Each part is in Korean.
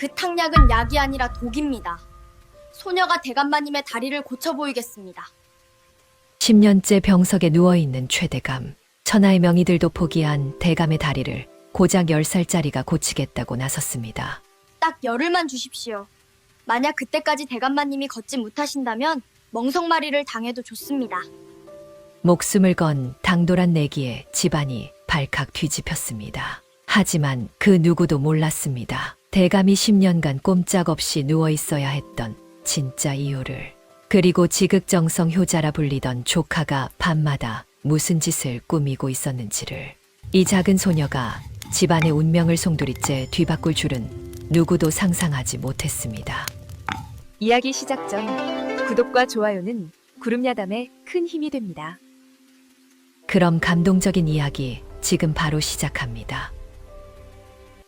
그 탕약은 약이 아니라 독입니다. 소녀가 대감마님의 다리를 고쳐 보이겠습니다. 10년째 병석에 누워있는 최대감. 천하의 명의들도 포기한 대감의 다리를 고작 10살짜리가 고치겠다고 나섰습니다. 딱 열흘만 주십시오. 만약 그때까지 대감마님이 걷지 못하신다면 멍석마리를 당해도 좋습니다. 목숨을 건 당돌한 내기에 집안이 발칵 뒤집혔습니다. 하지만 그 누구도 몰랐습니다. 대감이 10년간 꼼짝없이 누워있어야 했던 진짜 이유를. 그리고 지극정성 효자라 불리던 조카가 밤마다 무슨 짓을 꾸미고 있었는지를. 이 작은 소녀가 집안의 운명을 송두리째 뒤바꿀 줄은 누구도 상상하지 못했습니다. 이야기 시작 전 구독과 좋아요는 구름야담에 큰 힘이 됩니다. 그럼 감동적인 이야기 지금 바로 시작합니다.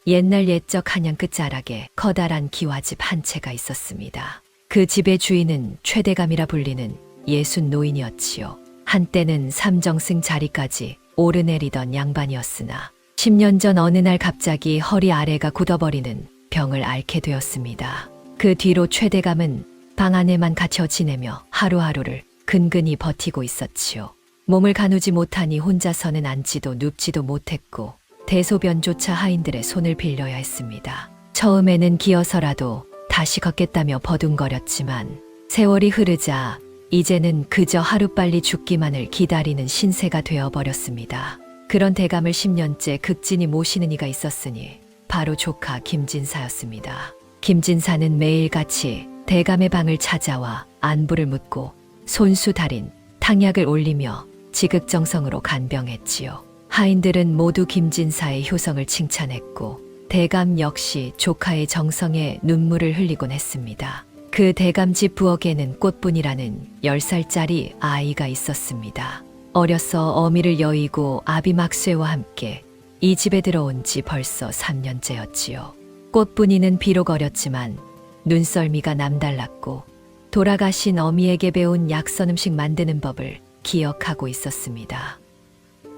옛날 옛적 한양 끝자락에 커다란 기와집 한 채가 있었습니다. 그 집의 주인은 최대감이라 불리는 예순 노인이었지요. 한때는 삼정승 자리까지 오르내리던 양반이었으나 10년 전 어느 날 갑자기 허리 아래가 굳어버리는 병을 앓게 되었습니다. 그 뒤로 최대감은 방 안에만 갇혀 지내며 하루하루를 근근히 버티고 있었지요. 몸을 가누지 못하니 혼자서는 앉지도 눕지도 못했고 대소변조차 하인들의 손을 빌려야 했습니다. 처음에는 기어서라도 다시 걷겠다며 버둥거렸지만 세월이 흐르자 이제는 그저 하루빨리 죽기만을 기다리는 신세가 되어버렸습니다. 그런 대감을 10년째 극진히 모시는 이가 있었으니 바로 조카 김진사였습니다. 김진사는 매일같이 대감의 방을 찾아와 안부를 묻고 손수달인 탕약을 올리며 지극정성으로 간병했지요. 하인들은 모두 김진사의 효성을 칭찬했고 대감 역시 조카의 정성에 눈물을 흘리곤 했습니다. 그 대감 집 부엌에는 꽃분이라는 10살짜리 아이가 있었습니다. 어려서 어미를 여의고 아비막쇠와 함께 이 집에 들어온 지 벌써 3년째였지요. 꽃분이는 비록 어렸지만 눈썰미가 남달랐고 돌아가신 어미에게 배운 약선 음식 만드는 법을 기억하고 있었습니다.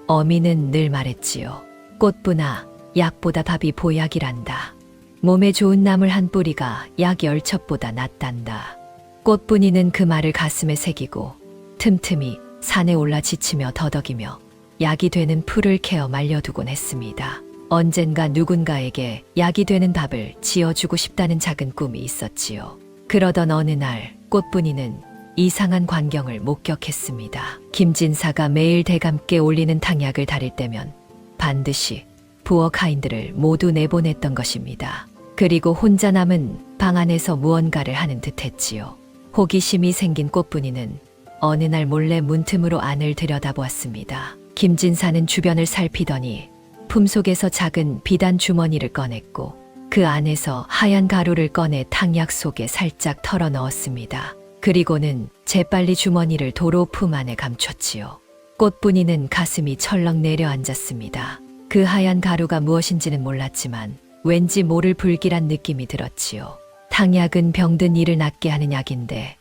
어미는 늘 말했지요. 꽃분아, 약보다 밥이 보약이란다. 몸에 좋은 나물 한 뿌리가 약 10첩보다 낫단다. 꽃분이는 그 말을 가슴에 새기고 틈틈이 산에 올라 지치며 더덕이며 약이 되는 풀을 캐어 말려두곤 했습니다. 언젠가 누군가에게 약이 되는 밥을 지어주고 싶다는 작은 꿈이 있었지요. 그러던 어느 날 꽃분이는 이상한 광경을 목격했습니다. 김진사가 매일 대감께 올리는 탕약을 다릴 때면 반드시 부엌 하인들을 모두 내보냈던 것입니다. 그리고 혼자 남은 방 안에서 무언가를 하는 듯했지요. 호기심이 생긴 꽃분이는 어느 날 몰래 문틈으로 안을 들여다보았습니다. 김진사는 주변을 살피더니 품속에서 작은 비단 주머니를 꺼냈고 그 안에서 하얀 가루를 꺼내 탕약 속에 살짝 털어 넣었습니다. 그리고는 재빨리 주머니를 도로 품 안에 감췄지요. 꽃분이는 가슴이 철렁 내려앉았습니다. 그 하얀 가루가 무엇인지는 몰랐지만 왠지 모를 불길한 느낌이 들었지요. 탕약은 병든 이를 낫게 하는 약인데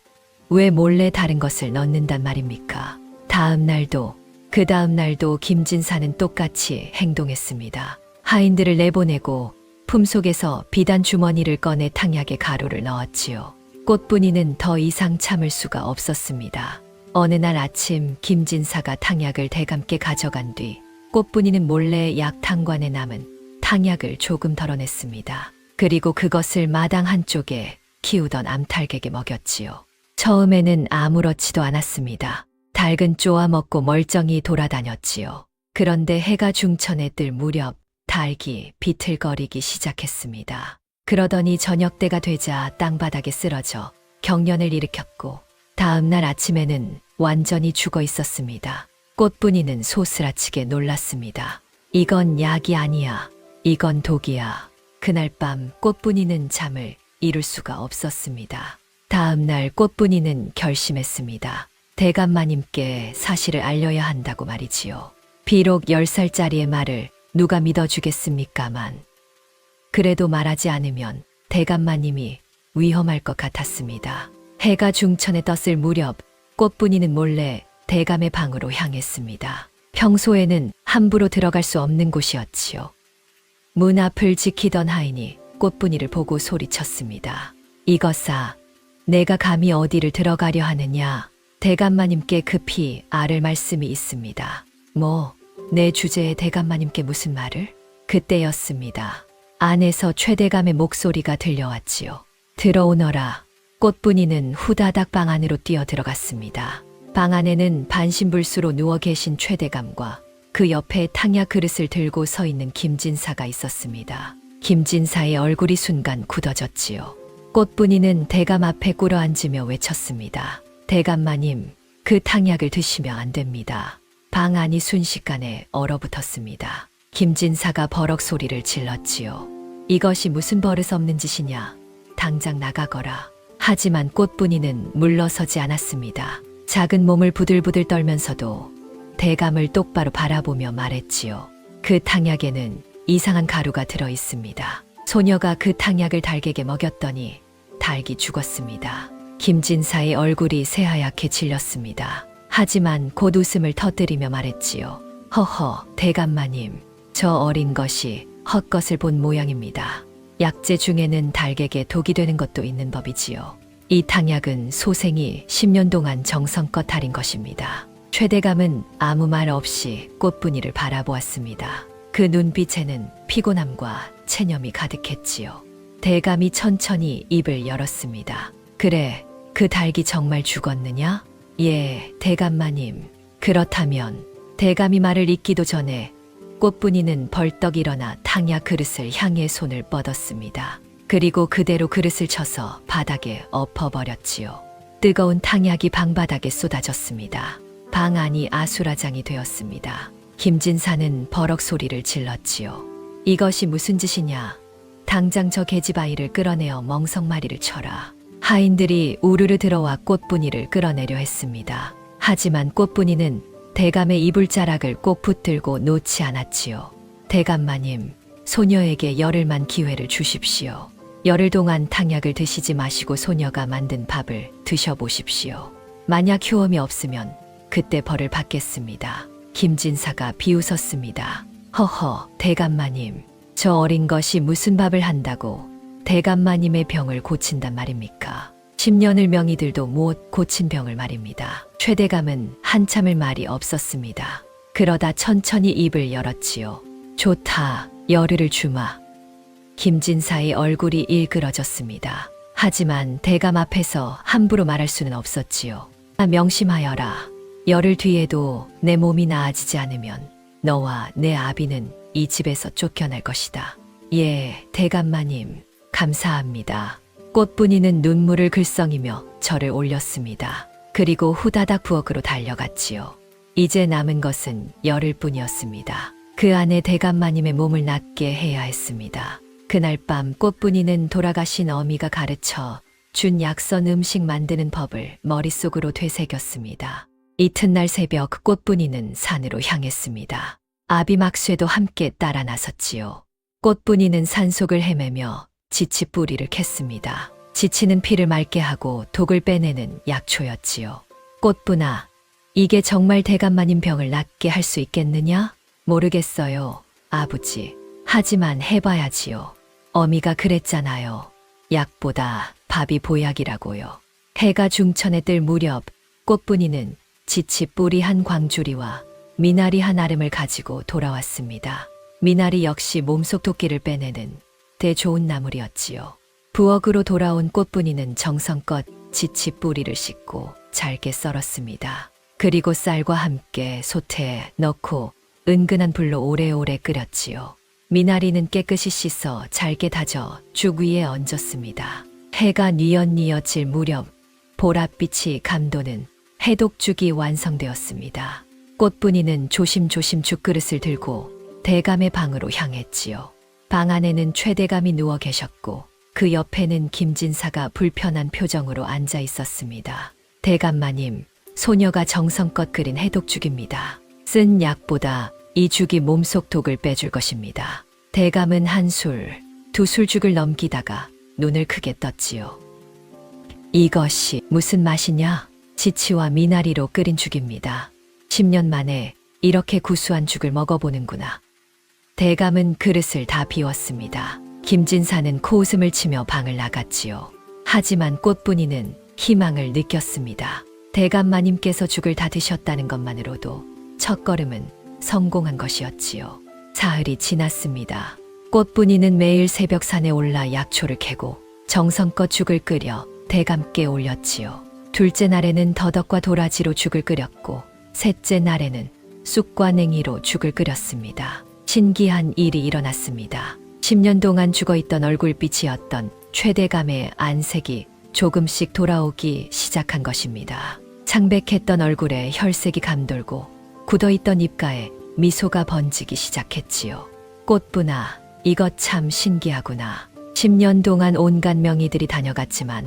왜 몰래 다른 것을 넣는단 말입니까? 그 다음 날도 김진사는 똑같이 행동했습니다. 하인들을 내보내고 품속에서 비단 주머니를 꺼내 탕약에 가루를 넣었지요. 꽃분이는 더 이상 참을 수가 없었습니다. 어느 날 아침 김진사가 탕약을 대감께 가져간 뒤 꽃분이는 몰래 약탕관에 남은 탕약을 조금 덜어냈습니다. 그리고 그것을 마당 한쪽에 키우던 암탉에게 먹였지요. 처음에는 아무렇지도 않았습니다. 닭은 쪼아 먹고 멀쩡히 돌아다녔지요. 그런데 해가 중천에 뜰 무렵 닭이 비틀거리기 시작했습니다. 그러더니 저녁때가 되자 땅바닥에 쓰러져 경련을 일으켰고 다음 날 아침에는 완전히 죽어 있었습니다. 꽃분이는 소스라치게 놀랐습니다. 이건 약이 아니야. 이건 독이야. 그날 밤 꽃분이는 잠을 이룰 수가 없었습니다. 다음 날 꽃분이는 결심했습니다. 대감마님께 사실을 알려야 한다고 말이지요. 비록 10살짜리의 말을 누가 믿어주겠습니까만 그래도 말하지 않으면 대감마님이 위험할 것 같았습니다. 해가 중천에 떴을 무렵 꽃분이는 몰래 대감의 방으로 향했습니다. 평소에는 함부로 들어갈 수 없는 곳이었지요. 문 앞을 지키던 하인이 꽃분이를 보고 소리쳤습니다. 이것아, 내가 감히 어디를 들어가려 하느냐? 대감마님께 급히 아를 말씀이 있습니다. 내 주제에 대감마님께 무슨 말을? 그때였습니다. 안에서 최대감의 목소리가 들려왔지요. 들어오너라. 꽃분이는 후다닥 방 안으로 뛰어 들어갔습니다. 방 안에는 반신불수로 누워 계신 최대감과 그 옆에 탕야 그릇을 들고 서 있는 김진사가 있었습니다. 김진사의 얼굴이 순간 굳어졌지요. 꽃분이는 대감 앞에 꿇어 앉으며 외쳤습니다. 대감마님, 그 탕약을 드시면 안 됩니다. 방 안이 순식간에 얼어붙었습니다. 김진사가 버럭 소리를 질렀지요. 이것이 무슨 버릇없는 짓이냐. 당장 나가거라. 하지만 꽃분이는 물러서지 않았습니다. 작은 몸을 부들부들 떨면서도 대감을 똑바로 바라보며 말했지요. 그 탕약에는 이상한 가루가 들어 있습니다. 소녀가 그 탕약을 닭에게 먹였더니 닭이 죽었습니다. 김진사의 얼굴이 새하얗게 질렸습니다. 하지만 곧 웃음을 터뜨리며 말했지요. 허허, 대감마님, 저 어린 것이 헛것을 본 모양입니다. 약재 중에는 닭에게 독이 되는 것도 있는 법이지요. 이 탕약은 소생이 10년 동안 정성껏 달인 것입니다. 최대감은 아무 말 없이 꽃분이를 바라보았습니다. 그 눈빛에는 피곤함과 체념이 가득했지요. 대감이 천천히 입을 열었습니다. 그래, 그 닭이 정말 죽었느냐? 예, 대감마님. 그렇다면 대감이 말을 잇기도 전에 꽃분이는 벌떡 일어나 탕야 그릇을 향해 손을 뻗었습니다. 그리고 그대로 그릇을 쳐서 바닥에 엎어버렸지요. 뜨거운 탕약이 방바닥에 쏟아졌습니다. 방 안이 아수라장이 되었습니다. 김진사는 버럭 소리를 질렀지요. 이것이 무슨 짓이냐? 당장 저 계집아이를 끌어내어 멍석마리를 쳐라. 하인들이 우르르 들어와 꽃분이를 끌어내려 했습니다. 하지만 꽃분이는 대감의 이불자락을 꼭 붙들고 놓지 않았지요. 대감마님, 소녀에게 열흘만 기회를 주십시오. 열흘 동안 탕약을 드시지 마시고 소녀가 만든 밥을 드셔보십시오. 만약 효험이 없으면 그때 벌을 받겠습니다. 김진사가 비웃었습니다. 허허, 대감마님, 저 어린 것이 무슨 밥을 한다고 대감마님의 병을 고친단 말입니까? 10년을 명의들도 못 고친 병을 말입니다. 최대감은 한참을 말이 없었습니다. 그러다 천천히 입을 열었지요. 좋다, 열흘을 주마. 김진사의 얼굴이 일그러졌습니다. 하지만 대감 앞에서 함부로 말할 수는 없었지요. 명심하여라. 열흘 뒤에도 내 몸이 나아지지 않으면 너와 내 아비는 이 집에서 쫓겨날 것이다. 예, 대감마님, 감사합니다. 꽃분이는 눈물을 글썽이며 절을 올렸습니다. 그리고 후다닥 부엌으로 달려갔지요. 이제 남은 것은 열흘뿐이었습니다. 그 안에 대감마님의 몸을 낫게 해야 했습니다. 그날 밤 꽃분이는 돌아가신 어미가 가르쳐 준 약선 음식 만드는 법을 머릿속으로 되새겼습니다. 이튿날 새벽 꽃분이는 산으로 향했습니다. 아비막쇠도 함께 따라 나섰지요. 꽃분이는 산속을 헤매며 지치 뿌리를 캤습니다. 지치는 피를 맑게 하고 독을 빼내는 약초였지요. 꽃분아, 이게 정말 대감마님 병을 낫게 할 수 있겠느냐? 모르겠어요, 아버지. 하지만 해봐야지요. 어미가 그랬잖아요. 약보다 밥이 보약이라고요. 해가 중천에 뜰 무렵 꽃분이는 지치 뿌리 한 광주리와 미나리 한 아름을 가지고 돌아왔습니다. 미나리 역시 몸속 도끼를 빼내는 대 좋은 나물이었지요. 부엌으로 돌아온 꽃분이는 정성껏 지치 뿌리를 씻고 잘게 썰었습니다. 그리고 쌀과 함께 솥에 넣고 은근한 불로 오래오래 끓였지요. 미나리는 깨끗이 씻어 잘게 다져 죽 위에 얹었습니다. 해가 뉘엿뉘엿 질 무렵 보랏빛이 감도는 해독죽이 완성되었습니다. 꽃분이는 조심조심 죽그릇을 들고 대감의 방으로 향했지요. 방 안에는 최대감이 누워 계셨고 그 옆에는 김진사가 불편한 표정으로 앉아 있었습니다. 대감마님, 소녀가 정성껏 끓인 해독죽입니다. 쓴 약보다 이 죽이 몸속 독을 빼줄 것입니다. 대감은 한 술, 두 술죽을 넘기다가 눈을 크게 떴지요. 이것이 무슨 맛이냐? 지치와 미나리로 끓인 죽입니다. 10년 만에 이렇게 구수한 죽을 먹어보는구나. 대감은 그릇을 다 비웠습니다. 김진사는 코웃음을 치며 방을 나갔지요. 하지만 꽃분이는 희망을 느꼈습니다. 대감마님께서 죽을 다 드셨다는 것만으로도 첫걸음은 성공한 것이었지요. 사흘이 지났습니다. 꽃분이는 매일 새벽 산에 올라 약초를 캐고 정성껏 죽을 끓여 대감께 올렸지요. 둘째 날에는 더덕과 도라지로 죽을 끓였고 셋째 날에는 쑥과 냉이로 죽을 끓였습니다. 신기한 일이 일어났습니다. 10년 동안 죽어있던 얼굴빛이었던 최대감의 안색이 조금씩 돌아오기 시작한 것입니다. 창백했던 얼굴에 혈색이 감돌고 굳어있던 입가에 미소가 번지기 시작했지요. 꽃분아, 이것 참 신기하구나. 10년 동안 온갖 명의들이 다녀갔지만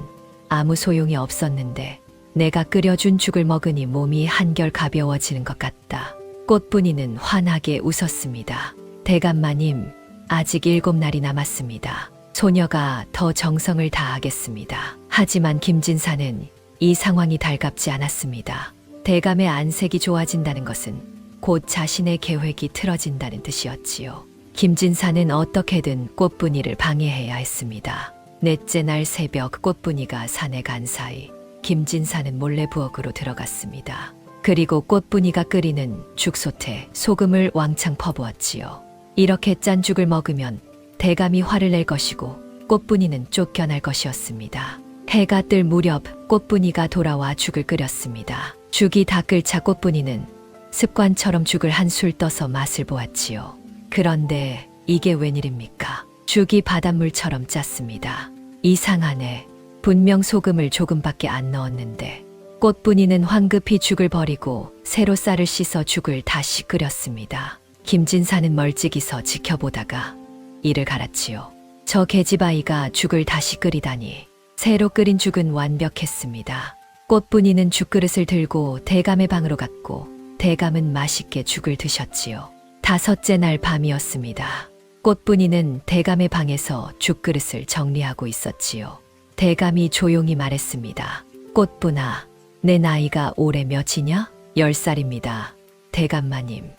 아무 소용이 없었는데 내가 끓여준 죽을 먹으니 몸이 한결 가벼워지는 것 같다. 꽃분이는 환하게 웃었습니다. 대감마님, 아직 7날이 남았습니다. 소녀가 더 정성을 다하겠습니다. 하지만 김진사는 이 상황이 달갑지 않았습니다. 대감의 안색이 좋아진다는 것은 곧 자신의 계획이 틀어진다는 뜻이었지요. 김진사는 어떻게든 꽃분이를 방해해야 했습니다. 넷째 날 새벽 꽃분이가 산에 간 사이 김진사는 몰래 부엌으로 들어갔습니다. 그리고 꽃분이가 끓이는 죽솥에 소금을 왕창 퍼부었지요. 이렇게 짠 죽을 먹으면 대감이 화를 낼 것이고 꽃분이는 쫓겨날 것이었습니다. 해가 뜰 무렵 꽃분이가 돌아와 죽을 끓였습니다. 죽이 다 끓자 꽃분이는 습관처럼 죽을 한술 떠서 맛을 보았지요. 그런데 이게 웬일입니까? 죽이 바닷물처럼 짰습니다. 이상하네. 분명 소금을 조금밖에 안 넣었는데. 꽃분이는 황급히 죽을 버리고 새로 쌀을 씻어 죽을 다시 끓였습니다. 김진사는 멀찍이서 지켜보다가 이를 갈았지요. 저 계집아이가 죽을 다시 끓이다니. 새로 끓인 죽은 완벽했습니다. 꽃분이는 죽그릇을 들고 대감의 방으로 갔고 대감은 맛있게 죽을 드셨지요. 5째 날 밤이었습니다. 꽃분이는 대감의 방에서 죽그릇을 정리하고 있었지요. 대감이 조용히 말했습니다. 꽃분아, 내 나이가 올해 몇이냐? 10살입니다. 대감마님,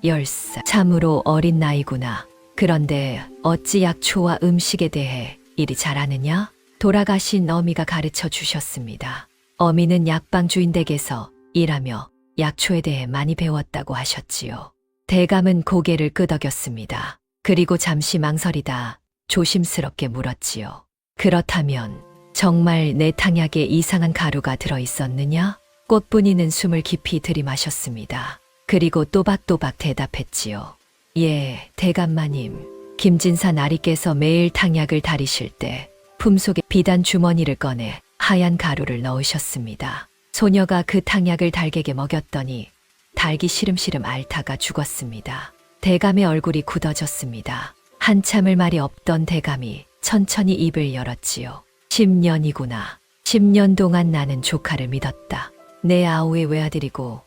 10살. 참으로 어린 나이구나. 그런데 어찌 약초와 음식에 대해 이리 잘 아느냐? 돌아가신 어미가 가르쳐 주셨습니다. 어미는 약방 주인 댁에서 일하며 약초에 대해 많이 배웠다고 하셨지요. 대감은 고개를 끄덕였습니다. 그리고 잠시 망설이다 조심스럽게 물었지요. 그렇다면 정말 내 탕약에 이상한 가루가 들어있었느냐? 꽃분이는 숨을 깊이 들이마셨습니다. 그리고 또박또박 대답했지요. 예, 대감마님. 김진사 나리께서 매일 탕약을 다리실 때 품속에 비단 주머니를 꺼내 하얀 가루를 넣으셨습니다. 소녀가 그 탕약을 닭에게 먹였더니 닭이 시름시름 앓다가 죽었습니다. 대감의 얼굴이 굳어졌습니다. 한참을 말이 없던 대감이 천천히 입을 열었지요. 10년이구나. 10년 동안 나는 조카를 믿었다. 내 아우의 외아들이고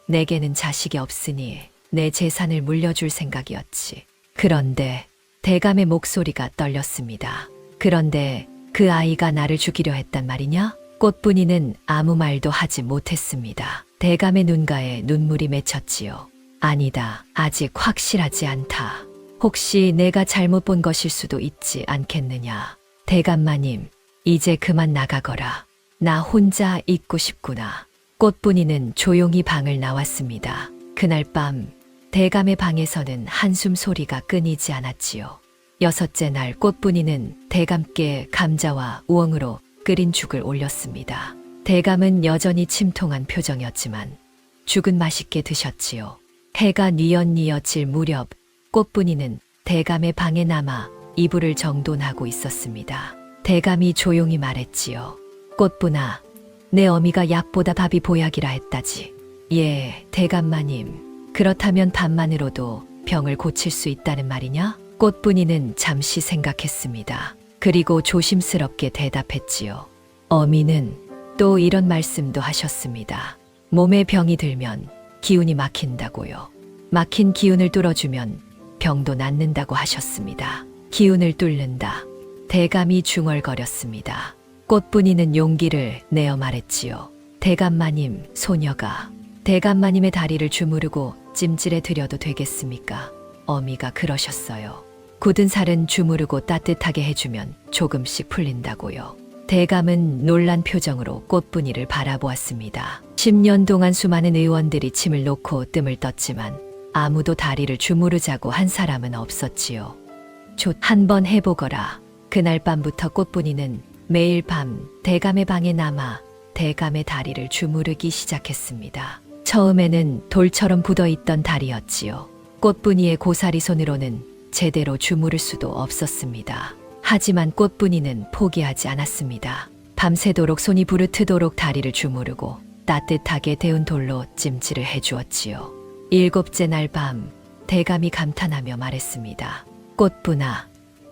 내게는 자식이 없으니 내 재산을 물려줄 생각이었지. 그런데 대감의 목소리가 떨렸습니다. 그런데 그 아이가 나를 죽이려 했단 말이냐? 꽃분이는 아무 말도 하지 못했습니다. 대감의 눈가에 눈물이 맺혔지요. 아니다. 아직 확실하지 않다. 혹시 내가 잘못 본 것일 수도 있지 않겠느냐. 대감마님, 이제 그만 나가거라. 나 혼자 있고 싶구나. 꽃분이는 조용히 방을 나왔습니다. 그날 밤 대감의 방에서는 한숨 소리가 끊이지 않았지요. 6째 날 꽃분이는 대감께 감자와 우엉으로 끓인 죽을 올렸습니다. 대감은 여전히 침통한 표정이었지만 죽은 맛있게 드셨지요. 해가 뉘엿뉘엿 질 무렵 꽃분이는 대감의 방에 남아 이불을 정돈하고 있었습니다. 대감이 조용히 말했지요. 꽃분아, 내 어미가 약보다 밥이 보약이라 했다지. 예, 대감마님. 그렇다면 밥만으로도 병을 고칠 수 있다는 말이냐? 꽃분이는 잠시 생각했습니다. 그리고 조심스럽게 대답했지요. 어미는 또 이런 말씀도 하셨습니다. 몸에 병이 들면 기운이 막힌다고요. 막힌 기운을 뚫어주면 병도 낫는다고 하셨습니다. 기운을 뚫는다. 대감이 중얼거렸습니다. 꽃분이는 용기를 내어 말했지요. 대감마님, 소녀가 대감마님의 다리를 주무르고 찜질해 드려도 되겠습니까? 어미가 그러셨어요. 굳은 살은 주무르고 따뜻하게 해주면 조금씩 풀린다고요. 대감은 놀란 표정으로 꽃분이를 바라보았습니다. 10년 동안 수많은 의원들이 침을 놓고 뜸을 떴지만 아무도 다리를 주무르자고 한 사람은 없었지요. 한번 해보거라. 그날 밤부터 꽃분이는 매일 밤 대감의 방에 남아 대감의 다리를 주무르기 시작했습니다. 처음에는 돌처럼 굳어있던 다리였지요. 꽃분이의 고사리 손으로는 제대로 주무를 수도 없었습니다. 하지만 꽃분이는 포기하지 않았습니다. 밤새도록 손이 부르트도록 다리를 주무르고 따뜻하게 데운 돌로 찜질을 해주었지요. 7째 날 밤 대감이 감탄하며 말했습니다. 꽃분아,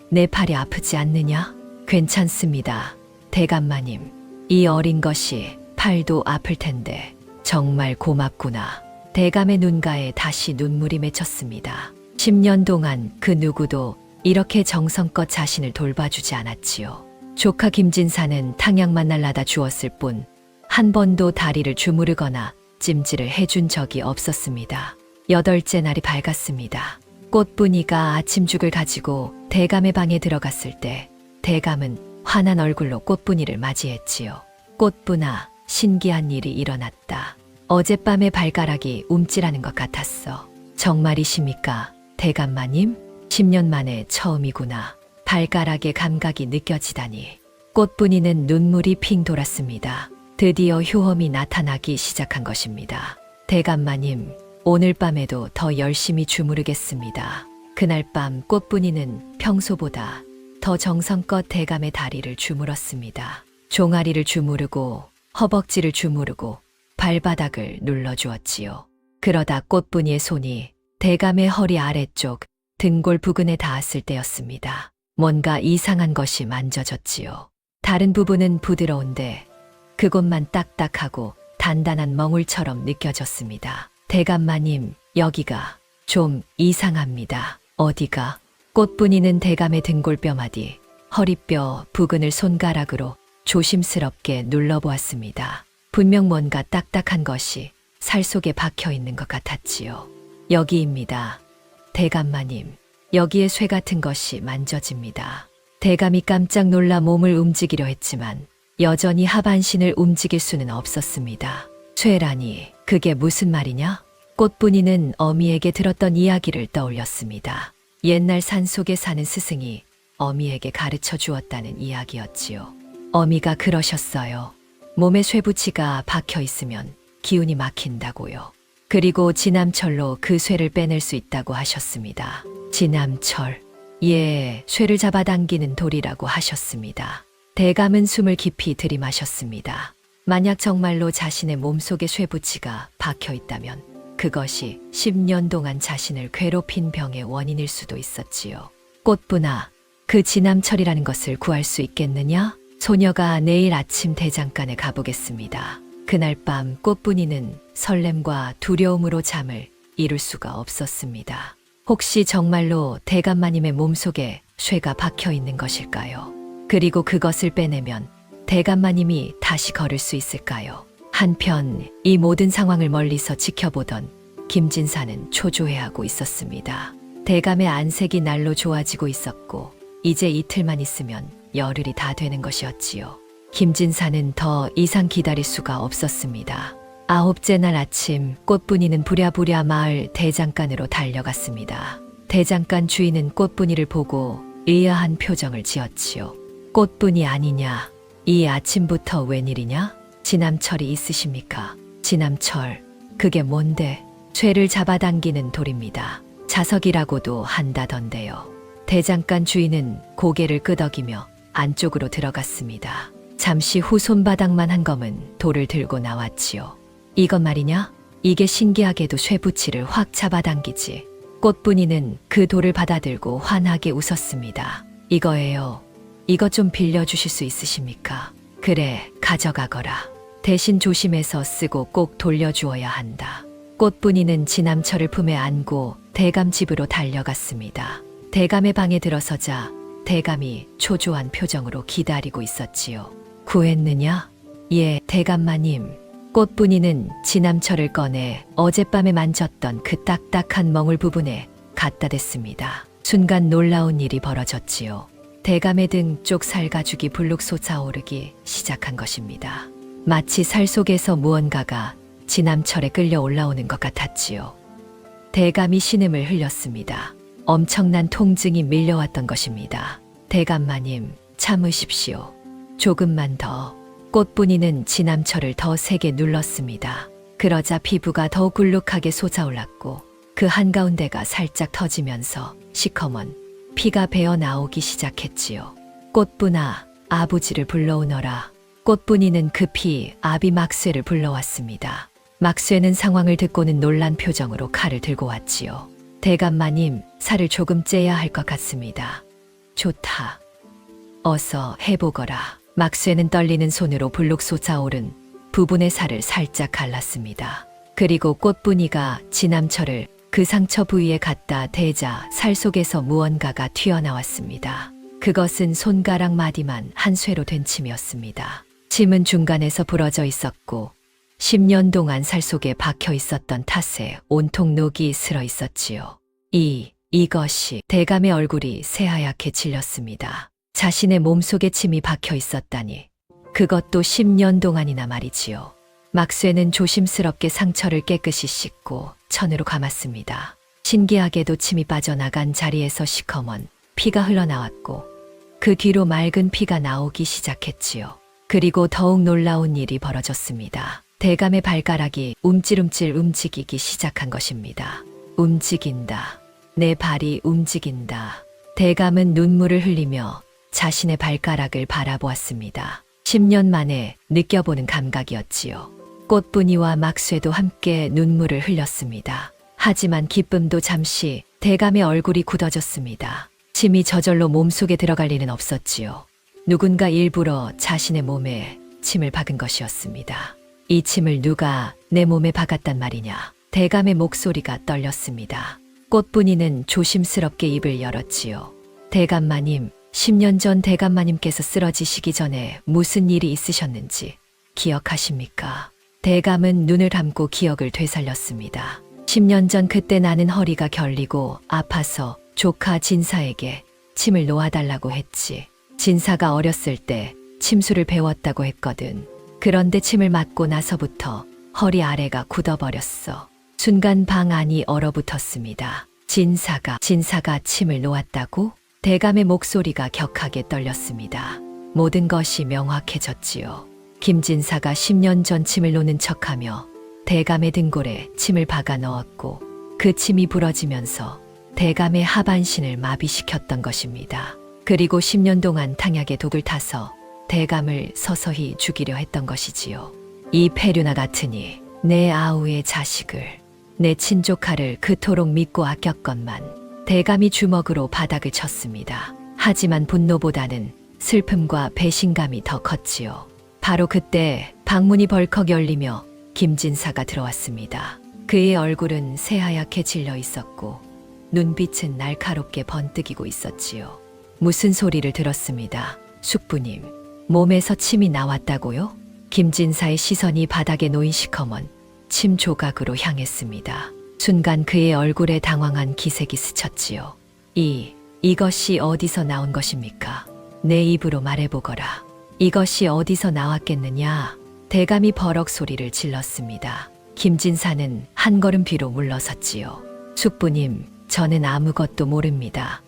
내 팔이 아프지 않느냐? 괜찮습니다. 대감마님, 이 어린 것이 팔도 아플 텐데 정말 고맙구나. 대감의 눈가에 다시 눈물이 맺혔습니다. 10년 동안 그 누구도 이렇게 정성껏 자신을 돌봐주지 않았지요. 조카 김진사는 탕약만 날라다 주었을 뿐 한 번도 다리를 주무르거나 찜질을 해준 적이 없었습니다. 8째 날이 밝았습니다. 꽃분이가 아침죽을 가지고 대감의 방에 들어갔을 때 대감은 환한 얼굴로 꽃분이를 맞이했지요. 꽃분아, 신기한 일이 일어났다. 어젯밤에 발가락이 움찔하는 것 같았어. 정말이십니까? 대감마님? 10년 만에 처음이구나. 발가락의 감각이 느껴지다니. 꽃분이는 눈물이 핑 돌았습니다. 드디어 효험이 나타나기 시작한 것입니다. 대감마님, 오늘 밤에도 더 열심히 주무르겠습니다. 그날 밤 꽃분이는 평소보다 더 정성껏 대감의 다리를 주물었습니다. 종아리를 주무르고 허벅지를 주무르고 발바닥을 눌러주었지요. 그러다 꽃분이의 손이 대감의 허리 아래쪽 등골 부근에 닿았을 때였습니다. 뭔가 이상한 것이 만져졌지요. 다른 부분은 부드러운데 그곳만 딱딱하고 단단한 멍울처럼 느껴졌습니다. 대감마님, 여기가 좀 이상합니다. 어디가? 꽃분이는 대감의 등골뼈마디, 허리뼈 부근을 손가락으로 조심스럽게 눌러보았습니다. 분명 뭔가 딱딱한 것이 살 속에 박혀 있는 것 같았지요. 여기입니다. 대감마님, 여기에 쇠 같은 것이 만져집니다. 대감이 깜짝 놀라 몸을 움직이려 했지만 여전히 하반신을 움직일 수는 없었습니다. 쇠라니, 그게 무슨 말이냐? 꽃분이는 어미에게 들었던 이야기를 떠올렸습니다. 옛날 산속에 사는 스승이 어미에게 가르쳐 주었다는 이야기였지요. 어미가 그러셨어요. 몸에 쇠붙이가 박혀 있으면 기운이 막힌다고요. 그리고 진암철로 그 쇠를 빼낼 수 있다고 하셨습니다. 진암철. 예, 쇠를 잡아당기는 돌이라고 하셨습니다. 대감은 숨을 깊이 들이마셨습니다. 만약 정말로 자신의 몸속에 쇠붙이가 박혀 있다면 그것이 10년 동안 자신을 괴롭힌 병의 원인일 수도 있었지요. 꽃분아, 그 진암철이라는 것을 구할 수 있겠느냐? 소녀가 내일 아침 대장간에 가보겠습니다. 그날 밤 꽃분이는 설렘과 두려움으로 잠을 이룰 수가 없었습니다. 혹시 정말로 대감마님의 몸속에 쇠가 박혀 있는 것일까요? 그리고 그것을 빼내면 대감마님이 다시 걸을 수 있을까요? 한편 이 모든 상황을 멀리서 지켜보던 김진사는 초조해하고 있었습니다. 대감의 안색이 날로 좋아지고 있었고 이제 이틀만 있으면 열흘이 다 되는 것이었지요. 김진사는 더 이상 기다릴 수가 없었습니다. 9째 날 아침 꽃분이는 부랴부랴 마을 대장간으로 달려갔습니다. 대장간 주인은 꽃분이를 보고 의아한 표정을 지었지요. 꽃분이 아니냐? 이 아침부터 웬일이냐? 진암철이 있으십니까? 진암철, 그게 뭔데? 쇠를 잡아당기는 돌입니다. 자석이라고도 한다던데요. 대장간 주인은 고개를 끄덕이며 안쪽으로 들어갔습니다. 잠시 후 손바닥만 한 검은 돌을 들고 나왔지요. 이것 말이냐? 이게 신기하게도 쇠붙이를 확 잡아당기지. 꽃분이는 그 돌을 받아들고 환하게 웃었습니다. 이거예요. 이거 좀 빌려주실 수 있으십니까? 그래, 가져가거라. 대신 조심해서 쓰고 꼭 돌려주어야 한다. 꽃분이는 진암철을 품에 안고 대감 집으로 달려갔습니다. 대감의 방에 들어서자 대감이 초조한 표정으로 기다리고 있었지요. 구했느냐? 예, 대감마님. 꽃분이는 진암철을 꺼내 어젯밤에 만졌던 그 딱딱한 멍울 부분에 갖다 댔습니다. 순간 놀라운 일이 벌어졌지요. 대감의 등 쪽 살가죽이 불룩 솟아오르기 시작한 것입니다. 마치 살 속에서 무언가가 지남철에 끌려 올라오는 것 같았지요. 대감이 신음을 흘렸습니다. 엄청난 통증이 밀려왔던 것입니다. 대감마님, 참으십시오. 조금만 더. 꽃분이는 지남철을 더 세게 눌렀습니다. 그러자 피부가 더욱 굴룩하게 솟아올랐고 그 한가운데가 살짝 터지면서 시커먼 피가 배어 나오기 시작했지요. 꽃분아, 아버지를 불러오너라. 꽃분이는 급히 아비 막쇠를 불러왔습니다. 막쇠는 상황을 듣고는 놀란 표정으로 칼을 들고 왔지요. 대감마님, 살을 조금 째야 할 것 같습니다. 좋다. 어서 해보거라. 막쇠는 떨리는 손으로 불룩 솟아오른 부분의 살을 살짝 갈랐습니다. 그리고 꽃분이가 지남철을 그 상처 부위에 갖다 대자 살 속에서 무언가가 튀어나왔습니다. 그것은 손가락 마디만 한 쇠로 된 침이었습니다. 침은 중간에서 부러져 있었고 10년 동안 살 속에 박혀 있었던 탓에 온통 녹이 슬어 있었지요. 이것이 대감의 얼굴이 새하얗게 질렸습니다. 자신의 몸속에 침이 박혀 있었다니. 그것도 10년 동안이나 말이지요. 막쇠는 조심스럽게 상처를 깨끗이 씻고 천으로 감았습니다. 신기하게도 침이 빠져나간 자리에서 시커먼 피가 흘러나왔고 그 뒤로 맑은 피가 나오기 시작했지요. 그리고 더욱 놀라운 일이 벌어졌습니다. 대감의 발가락이 움찔움찔 움직이기 시작한 것입니다. 움직인다. 내 발이 움직인다. 대감은 눈물을 흘리며 자신의 발가락을 바라보았습니다. 10년 만에 느껴보는 감각이었지요. 꽃분이와 막쇠도 함께 눈물을 흘렸습니다. 하지만 기쁨도 잠시 대감의 얼굴이 굳어졌습니다. 침이 저절로 몸속에 들어갈 리는 없었지요. 누군가 일부러 자신의 몸에 침을 박은 것이었습니다. 이 침을 누가 내 몸에 박았단 말이냐. 대감의 목소리가 떨렸습니다. 꽃분이는 조심스럽게 입을 열었지요. 대감마님, 10년 전 대감마님께서 쓰러지시기 전에 무슨 일이 있으셨는지 기억하십니까? 대감은 눈을 감고 기억을 되살렸습니다. 10년 전 그때 나는 허리가 결리고 아파서 조카 진사에게 침을 놓아달라고 했지. 진사가 어렸을 때 침수를 배웠다고 했거든. 그런데 침을 맞고 나서부터 허리 아래가 굳어버렸어. 순간 방 안이 얼어붙었습니다. 진사가 침을 놓았다고? 대감의 목소리가 격하게 떨렸습니다. 모든 것이 명확해졌지요. 김진사가 10년 전 침을 놓는 척하며 대감의 등골에 침을 박아 넣었고 그 침이 부러지면서 대감의 하반신을 마비시켰던 것입니다. 그리고 10년 동안 탕약에 독을 타서 대감을 서서히 죽이려 했던 것이지요. 이 폐류나 같으니 내 아우의 자식을, 내 친조카를 그토록 믿고 아꼈건만 대감이 주먹으로 바닥을 쳤습니다. 하지만 분노보다는 슬픔과 배신감이 더 컸지요. 바로 그때 방문이 벌컥 열리며 김진사가 들어왔습니다. 그의 얼굴은 새하얗게 질려 있었고 눈빛은 날카롭게 번뜩이고 있었지요. 무슨 소리를 들었습니다. 숙부님, 몸에서 침이 나왔다고요? 김진사의 시선이 바닥에 놓인 시커먼 침 조각으로 향했습니다. 순간 그의 얼굴에 당황한 기색이 스쳤지요. 이것이 어디서 나온 것입니까? 내 입으로 말해보거라. 이것이 어디서 나왔겠느냐? 대감이 버럭 소리를 질렀습니다. 김진사는 한 걸음 뒤로 물러섰지요. 숙부님, 저는 아무것도 모릅니다.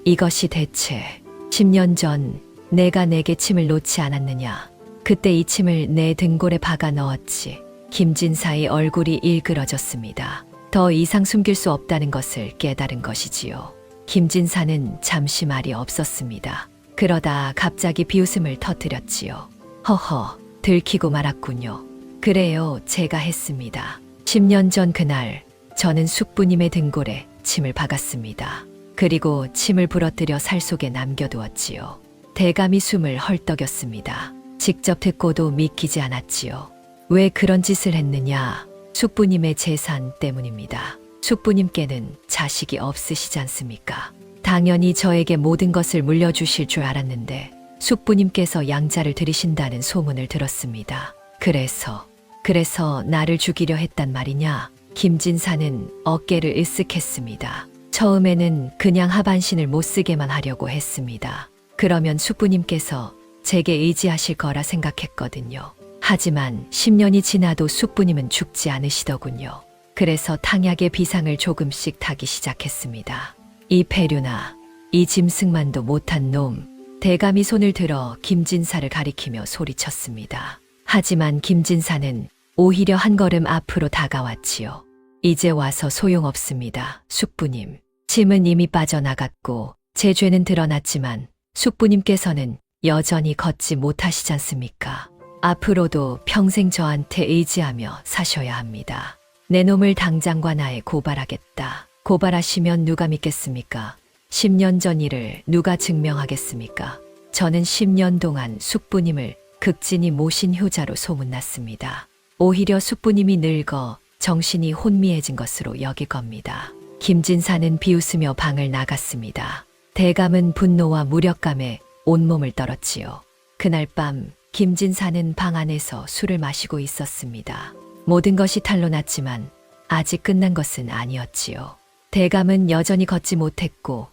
이것이 대체 10년 전 내가 내게 침을 놓지 않았느냐? 그때 이 침을 내 등골에 박아 넣었지. 김진사의 얼굴이 일그러졌습니다. 더 이상 숨길 수 없다는 것을 깨달은 것이지요. 김진사는 잠시 말이 없었습니다. 그러다 갑자기 비웃음을 터뜨렸지요. 허허, 들키고 말았군요. 그래요, 제가 했습니다. 10년 전 그날 저는 숙부님의 등골에 침을 박았습니다. 그리고 침을 부러뜨려 살 속에 남겨두었지요. 대감이 숨을 헐떡였습니다. 직접 듣고도 믿기지 않았지요. 왜 그런 짓을 했느냐? 숙부님의 재산 때문입니다. 숙부님께는 자식이 없으시지 않습니까? 당연히 저에게 모든 것을 물려주실 줄 알았는데 숙부님께서 양자를 들이신다는 소문을 들었습니다. 그래서 나를 죽이려 했단 말이냐? 김진사는 어깨를 으쓱했습니다. 처음에는 그냥 하반신을 못 쓰게만 하려고 했습니다. 그러면 숙부님께서 제게 의지하실 거라 생각했거든요. 하지만 10년이 지나도 숙부님은 죽지 않으시더군요. 그래서 탕약의 비상을 조금씩 타기 시작했습니다. 이 폐류나 이 짐승만도 못한 놈. 대감이 손을 들어 김진사를 가리키며 소리쳤습니다. 하지만 김진사는 오히려 한 걸음 앞으로 다가왔지요. 이제 와서 소용없습니다. 숙부님. 짐은 이미 빠져나갔고 제 죄는 드러났지만 숙부님께서는 여전히 걷지 못하시지 않습니까? 앞으로도 평생 저한테 의지하며 사셔야 합니다. 내 놈을 당장 관아에 고발하겠다. 고발하시면 누가 믿겠습니까? 10년 전 일을 누가 증명하겠습니까? 저는 10년 동안 숙부님을 극진히 모신 효자로 소문났습니다. 오히려 숙부님이 늙어 정신이 혼미해진 것으로 여길 겁니다. 김진사는 비웃으며 방을 나갔습니다. 대감은 분노와 무력감에 온몸을 떨었지요. 그날 밤 김진사는 방 안에서 술을 마시고 있었습니다. 모든 것이 탄로 났지만 아직 끝난 것은 아니었지요. 대감은 여전히 걷지 못했고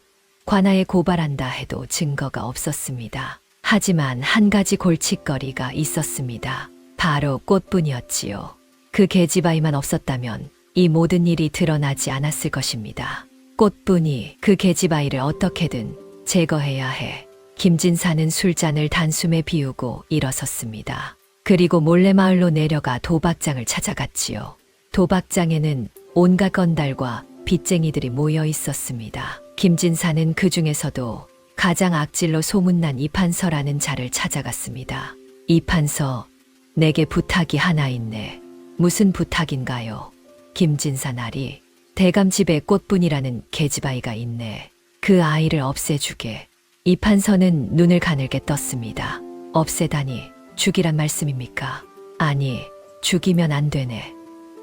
관아에 고발한다 해도 증거가 없었습니다. 하지만 한 가지 골칫거리가 있었습니다. 바로 꽃분이었지요. 그 계집아이만 없었다면 이 모든 일이 드러나지 않았을 것입니다. 꽃분이 그 계집아이를 어떻게든 제거해야 해. 김진사는 술잔을 단숨에 비우고 일어섰습니다. 그리고 몰래 마을로 내려가 도박장을 찾아갔지요. 도박장에는 온갖 건달과 빚쟁이들이 모여 있었습니다. 김진사는 그 중에서도 가장 악질로 소문난 이판서라는 자를 찾아갔습니다. 이판서, 내게 부탁이 하나 있네. 무슨 부탁인가요? 김진사 나리, 대감 집에 꽃분이라는 계집아이가 있네. 그 아이를 없애주게. 이판서는 눈을 가늘게 떴습니다. 없애다니 죽이란 말씀입니까? 아니, 죽이면 안 되네.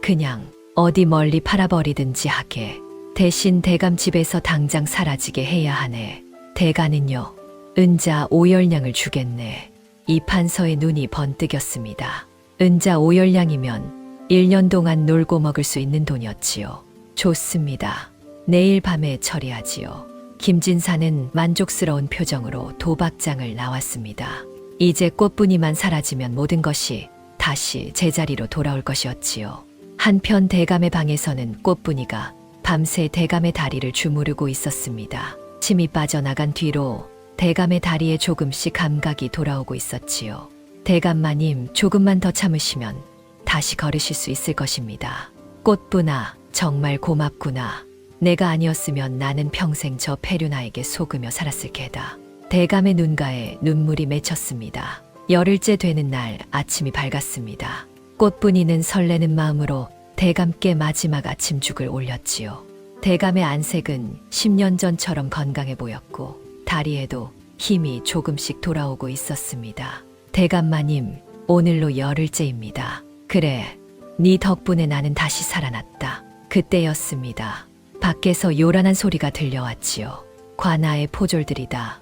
그냥 어디 멀리 팔아버리든지 하게. 대신 대감 집에서 당장 사라지게 해야 하네. 대가는요, 은자 5열량을 주겠네. 이판서의 눈이 번뜩였습니다. 은자 5열량이면 1년 동안 놀고 먹을 수 있는 돈이었지요. 좋습니다. 내일 밤에 처리하지요. 김진사는 만족스러운 표정으로 도박장을 나왔습니다. 이제 꽃분이만 사라지면 모든 것이 다시 제자리로 돌아올 것이었지요. 한편 대감의 방에서는 꽃분이가 밤새 대감의 다리를 주무르고 있었습니다. 침이 빠져나간 뒤로 대감의 다리에 조금씩 감각이 돌아오고 있었지요. 대감마님, 조금만 더 참으시면 다시 걸으실 수 있을 것입니다. 꽃분아, 정말 고맙구나. 내가 아니었으면 나는 평생 저 폐륜아에게 속으며 살았을 게다. 대감의 눈가에 눈물이 맺혔습니다. 열흘째 되는 날 아침이 밝았습니다. 꽃분이는 설레는 마음으로 대감께 마지막 아침죽을 올렸지요. 대감의 안색은 10년 전처럼 건강해 보였고 다리에도 힘이 조금씩 돌아오고 있었습니다. 대감마님, 오늘로 열흘째입니다. 그래, 네 덕분에 나는 다시 살아났다. 그때였습니다. 밖에서 요란한 소리가 들려왔지요. 관아의 포졸들이다.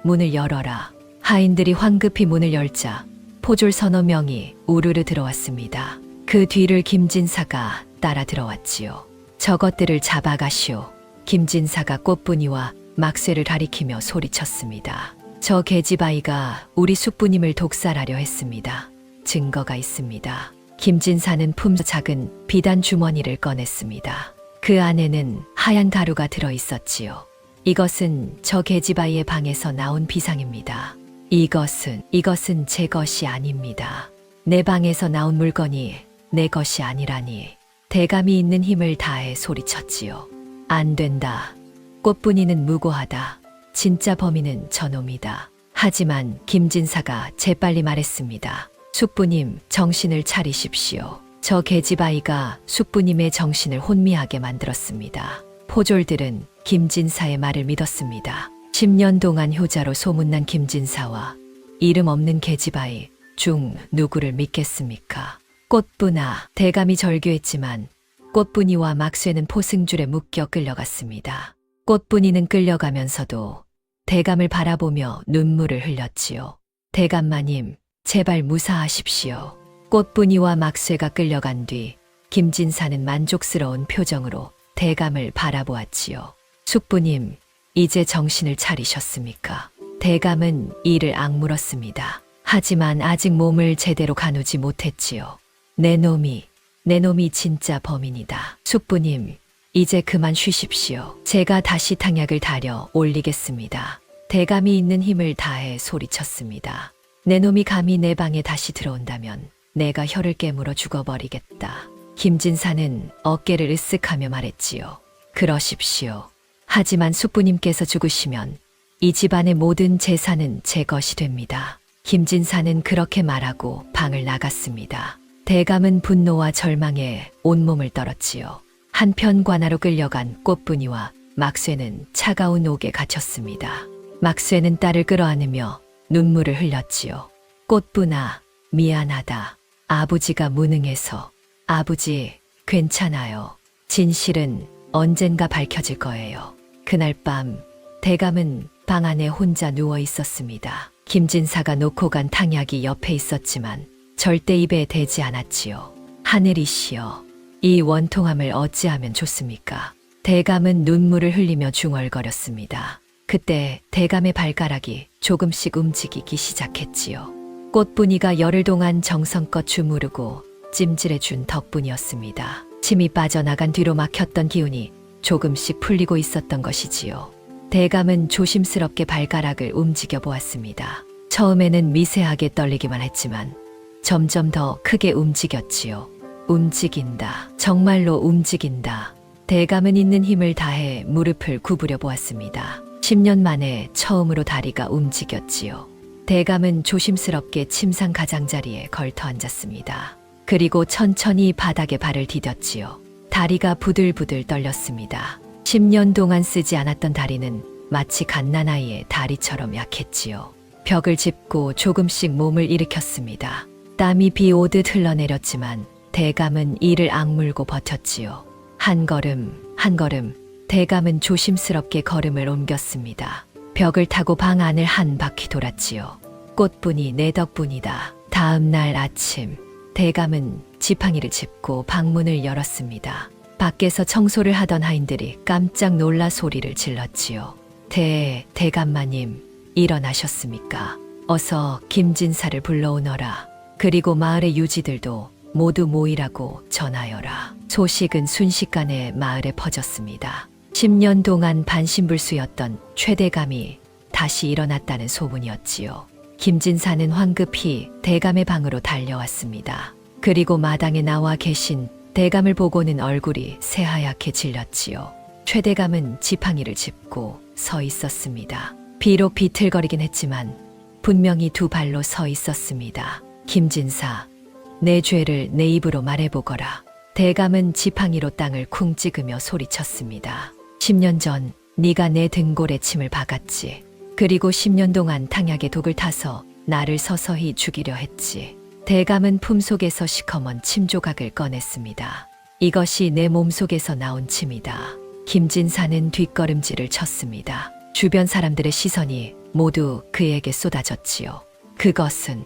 문을 열어라. 하인들이 황급히 문을 열자 포졸 서너 명이 우르르 들어왔습니다. 그 뒤를 김진사가 따라 들어왔지요. 저것들을 잡아가시오. 김진사가 꽃분이와 막쇠를 가리키며 소리쳤습니다. 저 계집아이가 우리 숙부님을 독살하려 했습니다. 증거가 있습니다. 김진사는 품서 작은 비단 주머니를 꺼냈습니다. 그 안에는 하얀 가루가 들어있었지요. 이것은 저 계집아이의 방에서 나온 비상입니다. 이것은 제 것이 아닙니다. 내 방에서 나온 물건이 내 것이 아니라니. 대감이 있는 힘을 다해 소리쳤지요. 안 된다. 꽃분이는 무고하다. 진짜 범인은 저놈이다. 하지만 김진사가 재빨리 말했습니다. 숙부님, 정신을 차리십시오. 저 계집아이가 숙부님의 정신을 혼미하게 만들었습니다. 포졸들은 김진사의 말을 믿었습니다. 10년 동안 효자로 소문난 김진사와 이름 없는 계집아이 중 누구를 믿겠습니까? 꽃분아, 대감이 절규했지만 꽃분이와 막쇠는 포승줄에 묶여 끌려갔습니다. 꽃분이는 끌려가면서도 대감을 바라보며 눈물을 흘렸지요. 대감마님, 제발 무사하십시오. 꽃분이와 막쇠가 끌려간 뒤 김진사는 만족스러운 표정으로 대감을 바라보았지요. 숙부님, 이제 정신을 차리셨습니까? 대감은 이를 악물었습니다. 하지만 아직 몸을 제대로 가누지 못했지요. 내 놈이 진짜 범인이다. 숙부님, 이제 그만 쉬십시오. 제가 다시 탕약을 다려 올리겠습니다. 대감이 있는 힘을 다해 소리쳤습니다. 내 놈이 감히 내 방에 다시 들어온다면 내가 혀를 깨물어 죽어버리겠다. 김진사는 어깨를 으쓱하며 말했지요. 그러십시오. 하지만 숙부님께서 죽으시면 이 집안의 모든 재산은 제 것이 됩니다. 김진사는 그렇게 말하고 방을 나갔습니다. 대감은 분노와 절망에 온몸을 떨었지요. 한편 관하로 끌려간 꽃분이와 막쇠는 차가운 옥에 갇혔습니다. 막쇠는 딸을 끌어안으며 눈물을 흘렸지요. 꽃분아, 미안하다. 아버지가 무능해서. 아버지, 괜찮아요. 진실은 언젠가 밝혀질 거예요. 그날 밤 대감은 방 안에 혼자 누워 있었습니다. 김진사가 놓고 간 탕약이 옆에 있었지만 절대 입에 대지 않았지요. 하늘이시여, 이 원통함을 어찌하면 좋습니까? 대감은 눈물을 흘리며 중얼거렸습니다. 그때 대감의 발가락이 조금씩 움직이기 시작했지요. 꽃분이가 열흘 동안 정성껏 주무르고 찜질해준 덕분이었습니다. 침이 빠져나간 뒤로 막혔던 기운이 조금씩 풀리고 있었던 것이지요. 대감은 조심스럽게 발가락을 움직여 보았습니다. 처음에는 미세하게 떨리기만 했지만 점점 더 크게 움직였지요. 움직인다. 정말로 움직인다. 대감은 있는 힘을 다해 무릎을 구부려 보았습니다. 10년 만에 처음으로 다리가 움직였지요. 대감은 조심스럽게 침상 가장자리에 걸터 앉았습니다. 그리고 천천히 바닥에 발을 디뎠지요. 다리가 부들부들 떨렸습니다. 10년 동안 쓰지 않았던 다리는 마치 갓난아이의 다리처럼 약했지요. 벽을 짚고 조금씩 몸을 일으켰습니다. 땀이 비 오듯 흘러내렸지만 대감은 이를 악물고 버텼지요. 한 걸음, 한 걸음, 대감은 조심스럽게 걸음을 옮겼습니다. 벽을 타고 방 안을 한 바퀴 돌았지요. 꽃분이 내 덕분이다. 다음 날 아침, 대감은 지팡이를 짚고 방문을 열었습니다. 밖에서 청소를 하던 하인들이 깜짝 놀라 소리를 질렀지요. 대감마님, 일어나셨습니까? 어서 김진사를 불러오너라. 그리고 마을의 유지들도 모두 모이라고 전하여라. 소식은 순식간에 마을에 퍼졌습니다. 10년 동안 반신불수였던 최대감이 다시 일어났다는 소문이었지요. 김진사는 황급히 대감의 방으로 달려왔습니다. 그리고 마당에 나와 계신 대감을 보고는 얼굴이 새하얗게 질렸지요. 최대감은 지팡이를 짚고 서 있었습니다. 비록 비틀거리긴 했지만 분명히 두 발로 서 있었습니다. 김진사, 내 죄를 내 입으로 말해보거라. 대감은 지팡이로 땅을 쿵 찍으며 소리쳤습니다. 10년 전 네가 내 등골에 침을 박았지. 그리고 10년 동안 탕약에 독을 타서 나를 서서히 죽이려 했지. 대감은 품속에서 시커먼 침 조각을 꺼냈습니다. 이것이 내 몸속에서 나온 침이다. 김진사는 뒷걸음질을 쳤습니다. 주변 사람들의 시선이 모두 그에게 쏟아졌지요.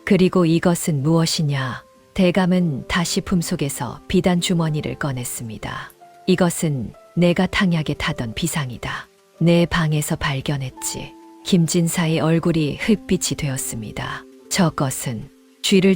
그리고 이것은 무엇이냐? 대감은 다시 품속에서 비단 주머니를 꺼냈습니다. 이것은 내가 탕약에 타던 비상이다. 내 방에서 발견했지. 김진사의 얼굴이 흙빛이 되었습니다. 저것은 쥐를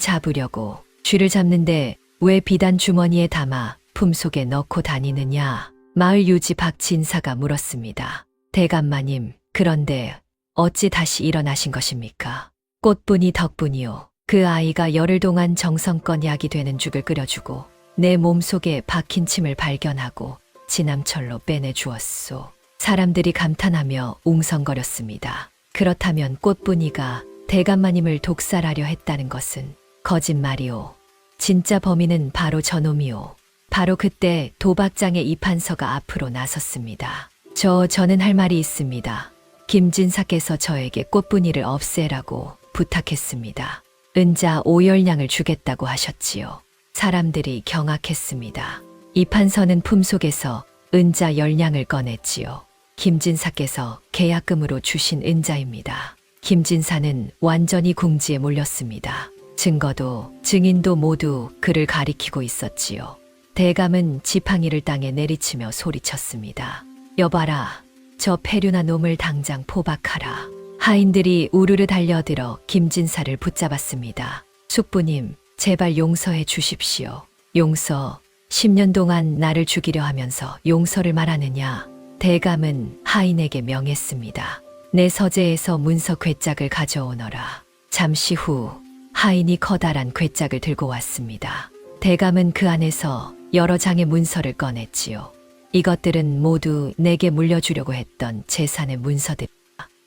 잡는데 왜 비단 주머니에 담아 품속에 넣고 다니느냐? 마을 유지 박진사가 물었습니다. 대감마님, 그런데 어찌 다시 일어나신 것입니까? 꽃분이 덕분이요. 그 아이가 열흘 동안 정성껏 약이 되는 죽을 끓여주고 내 몸속에 박힌 침을 발견하고 지남철로 빼내주었소. 사람들이 감탄하며 웅성거렸습니다. 그렇다면 꽃분이가 대감마님을 독살하려 했다는 것은 거짓말이오. 진짜 범인은 바로 저놈이오. 바로 그때 도박장의 이판서가 앞으로 나섰습니다. 저는 할 말이 있습니다. 김진사께서 저에게 꽃분이를 없애라고 부탁했습니다. 은자 5열량을 주겠다고 하셨지요. 사람들이 경악했습니다. 이판서는 품속에서 은자 10량을 꺼냈지요. 김진사께서 계약금으로 주신 은자입니다. 김진사는 완전히 궁지에 몰렸습니다. 증거도 증인도 모두 그를 가리키고 있었지요. 대감은 지팡이를 땅에 내리치며 소리쳤습니다. 여봐라, 저 폐륜한 놈을 당장 포박하라. 하인들이 우르르 달려들어 김진사를 붙잡았습니다. 숙부님, 제발 용서해 주십시오. 용서, 10년 동안 나를 죽이려 하면서 용서를 말하느냐. 대감은 하인에게 명했습니다. 내 서재에서 문서 괴짝을 가져오너라. 잠시 후 하인이 커다란 괴짝을 들고 왔습니다. 대감은 그 안에서 여러 장의 문서를 꺼냈지요. 이것들은 모두 내게 물려주려고 했던 재산의 문서들이다.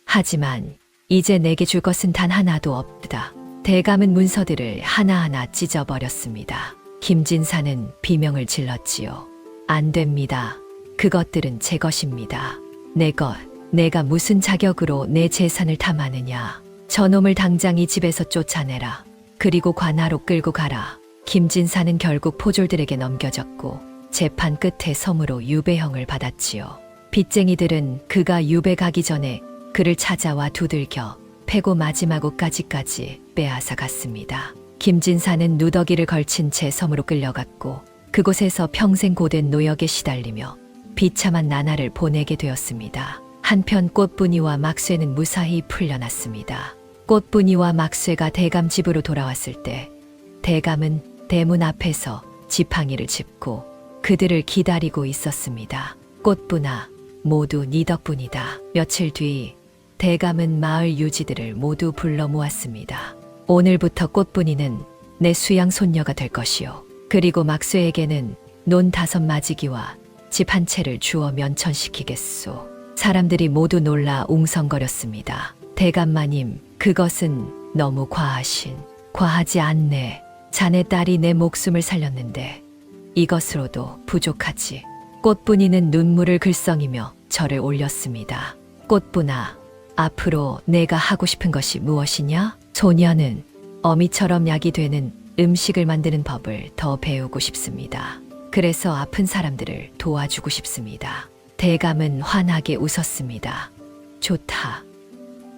하지만 이제 내게 줄 것은 단 하나도 없다. 대감은 문서들을 하나하나 찢어버렸습니다. 김진사는 비명을 질렀지요. 안 됩니다. 그것들은 제 것입니다. 내 것, 내가 무슨 자격으로 내 재산을 탐하느냐. 저놈을 당장 이 집에서 쫓아내라. 그리고 관하로 끌고 가라. 김진사는 결국 포졸들에게 넘겨졌고 재판 끝에 섬으로 유배형을 받았지요. 빚쟁이들은 그가 유배 가기 전에 그를 찾아와 두들겨 패고 마지막 옷가지까지 빼앗아 갔습니다. 김진사는 누더기를 걸친 채 섬으로 끌려갔고 그곳에서 평생 고된 노역에 시달리며 비참한 나날을 보내게 되었습니다. 한편 꽃분이와 막쇠는 무사히 풀려났습니다. 꽃분이와 막쇠가 대감 집으로 돌아왔을 때 대감은 대문 앞에서 지팡이를 짚고 그들을 기다리고 있었습니다. 꽃분아, 모두 네 덕분이다. 며칠 뒤 대감은 마을 유지들을 모두 불러 모았습니다. 오늘부터 꽃분이는 내 수양 손녀가 될 것이요. 그리고 막쇠에게는 논 5마지기와 집 한 채를 주어 면천시키겠소. 사람들이 모두 놀라 웅성거렸습니다. 대감마님, 그것은 너무 과하지 않네. 자네 딸이 내 목숨을 살렸는데 이것으로도 부족하지. 꽃분이는 눈물을 글썽이며 절을 올렸습니다. 꽃분아, 앞으로 내가 하고 싶은 것이 무엇이냐? 소녀는 어미처럼 약이 되는 음식을 만드는 법을 더 배우고 싶습니다. 그래서 아픈 사람들을 도와주고 싶습니다. 대감은 환하게 웃었습니다. 좋다.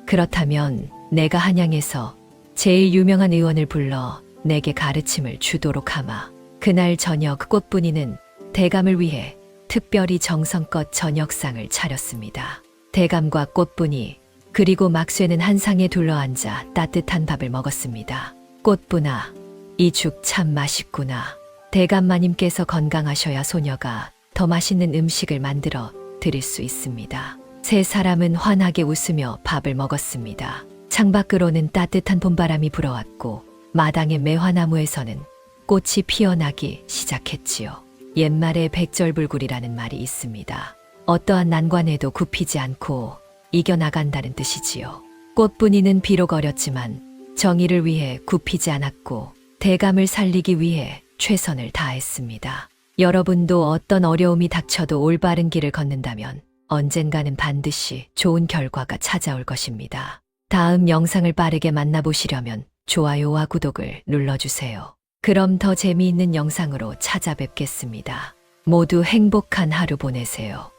그렇다면 내가 한양에서 제일 유명한 의원을 불러 내게 가르침을 주도록 하마. 그날 저녁 꽃분이는 대감을 위해 특별히 정성껏 저녁상을 차렸습니다. 대감과 꽃분이 그리고 막쇠는 한 상에 둘러앉아 따뜻한 밥을 먹었습니다. 꽃분아, 이 죽 참 맛있구나. 대감마님께서 건강하셔야 소녀가 더 맛있는 음식을 만들어 드릴 수 있습니다. 세 사람은 환하게 웃으며 밥을 먹었습니다. 창밖으로는 따뜻한 봄바람이 불어왔고 마당의 매화나무에서는 꽃이 피어나기 시작했지요. 옛말에 백절불굴이라는 말이 있습니다. 어떠한 난관에도 굽히지 않고 이겨나간다는 뜻이지요. 꽃분이는 비록 어렸지만 정의를 위해 굽히지 않았고 대감을 살리기 위해 최선을 다했습니다. 여러분도 어떤 어려움이 닥쳐도 올바른 길을 걷는다면 언젠가는 반드시 좋은 결과가 찾아올 것입니다. 다음 영상을 빠르게 만나보시려면 좋아요와 구독을 눌러주세요. 그럼 더 재미있는 영상으로 찾아뵙겠습니다. 모두 행복한 하루 보내세요.